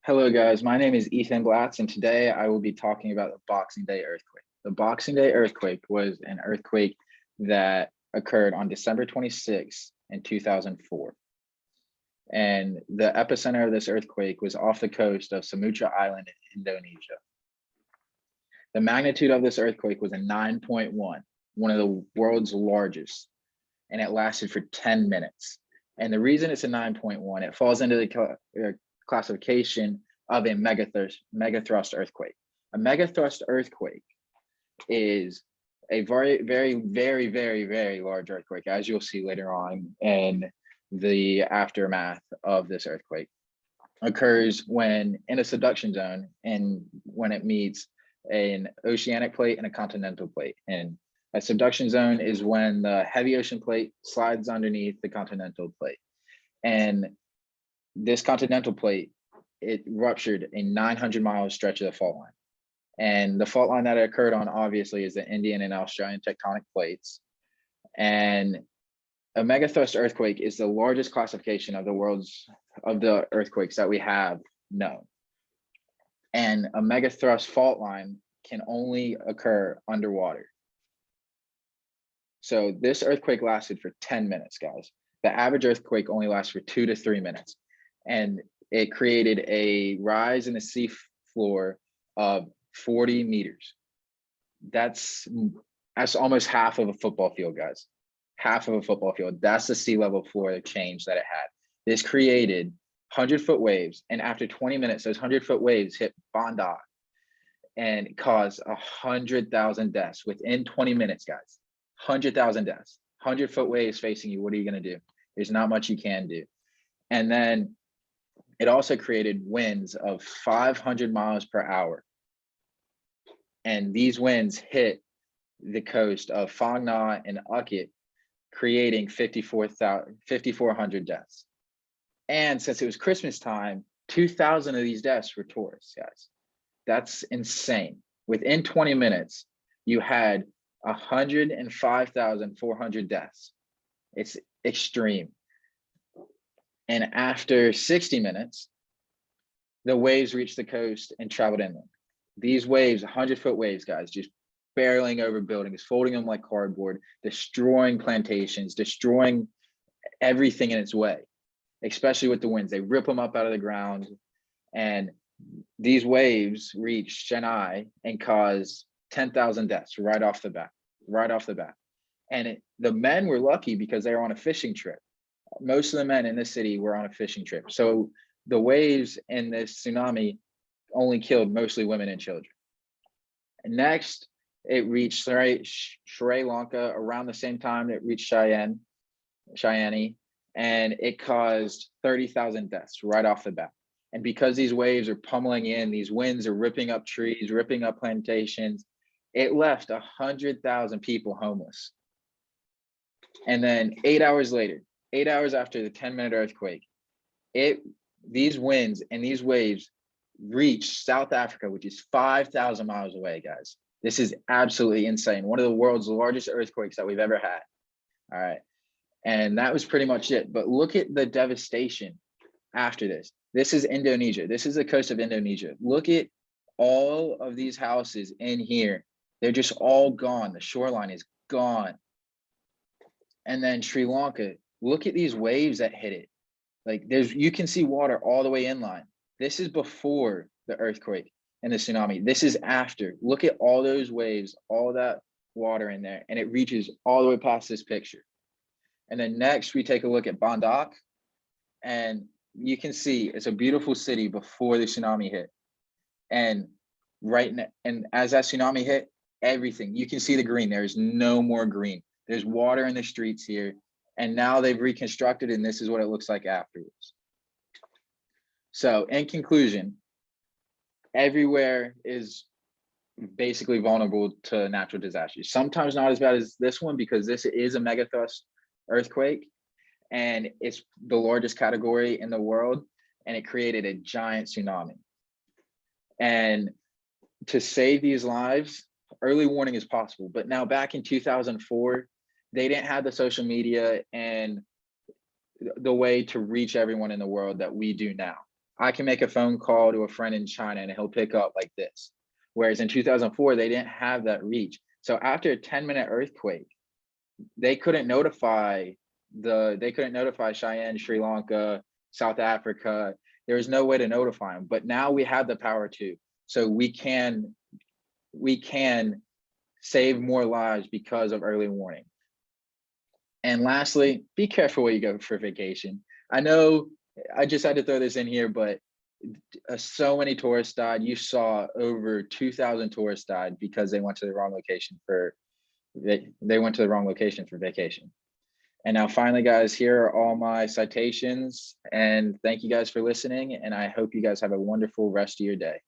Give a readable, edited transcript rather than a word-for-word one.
Hello, guys. My name is Ethan Blatz, and today I will be talking about the Boxing Day earthquake. The Boxing Day earthquake was an earthquake that occurred on December 26th in 2004. And the epicenter of this earthquake was off the coast of Sumatra Island in Indonesia. The magnitude of this earthquake was a 9.1, one of the world's largest, and it lasted for 10 minutes. And the reason it's a 9.1, it falls into the classification of a megathrust earthquake. A megathrust earthquake is a very large earthquake, as you'll see later on in the aftermath of this earthquake. Occurs when in a subduction zone and when it meets an oceanic plate and a continental plate. And a subduction zone is when the heavy ocean plate slides underneath the continental plate. And this continental plate, it ruptured a 900-mile stretch of the fault line. And the fault line that it occurred on, obviously, is the Indian and Australian tectonic plates. And a megathrust earthquake is the largest classification of the earthquakes that we have known. And a megathrust fault line can only occur underwater. So this earthquake lasted for 10 minutes, guys. The average earthquake only lasts for 2 to 3 minutes. And it created a rise in the sea floor of 40 meters. That's almost half of a football field, guys. Half of a football field. That's the sea level floor change that it had. This created 100-foot waves. And after 20 minutes, those 100-foot waves hit Bondi and caused 100,000 deaths within 20 minutes, guys. 100,000 deaths. 100-foot waves facing you. What are you going to do? There's not much you can do. And then it also created winds of 500 miles per hour. And these winds hit the coast of Phang Nga and Ukit, creating 5,400 deaths. And since it was Christmas time, 2,000 of these deaths were tourists, guys. That's insane. Within 20 minutes, you had 105,400 deaths. It's extreme. And after 60 minutes, the waves reached the coast and traveled inland. These waves, 100-foot waves, guys, just barreling over buildings, folding them like cardboard, destroying plantations, destroying everything in its way, especially with the winds. They rip them up out of the ground. And these waves reached Chennai and caused 10,000 deaths right off the bat. And the men were lucky because they were on a fishing trip. Most of the men in this city were on a fishing trip. So the waves in this tsunami only killed mostly women and children. And next, it reached Sri Lanka around the same time it reached Cheyenne, and it caused 30,000 deaths right off the bat. And because these waves are pummeling in, these winds are ripping up trees, ripping up plantations, it left 100,000 people homeless. And then 8 hours later, 8 hours after the 10-minute earthquake, these winds and these waves reached South Africa, which is 5,000 miles away, guys. This is absolutely insane. One of the world's largest earthquakes that we've ever had. All right. And that was pretty much it. But look at the devastation after this. This is Indonesia. This is the coast of Indonesia. Look at all of these houses in here. They're just all gone. The shoreline is gone. And then Sri Lanka, look at these waves that hit it. Like you can see water all the way inland. This is before the earthquake and the tsunami. This is after. Look at all those waves, all that water in there, and it reaches all the way past this picture. And then next we take a look at Bondoc, and you can see it's a beautiful city before the tsunami hit. And and as that tsunami hit, everything, you can see the green. There's no more green. There's water in the streets here. And now they've reconstructed, and this is what it looks like afterwards. So in conclusion, everywhere is basically vulnerable to natural disasters. Sometimes not as bad as this one because this is a megathrust earthquake and it's the largest category in the world, and it created a giant tsunami. And to save these lives, early warning is possible. But now back in 2004, they didn't have the social media and the way to reach everyone in the world that we do now. I can make a phone call to a friend in China and he'll pick up like this. Whereas in 2004, they didn't have that reach. So after a 10-minute earthquake, they couldn't notify they couldn't notify Cheyenne, Sri Lanka, South Africa. There was no way to notify them. But now we have the power to. So we can save more lives because of early warning. And lastly, be careful where you go for vacation. I know I just had to throw this in here, but so many tourists died. You saw over 2,000 tourists died because they went to the wrong location for they went to the wrong location for vacation. And now finally, guys, here are all my citations. And thank you guys for listening. And I hope you guys have a wonderful rest of your day.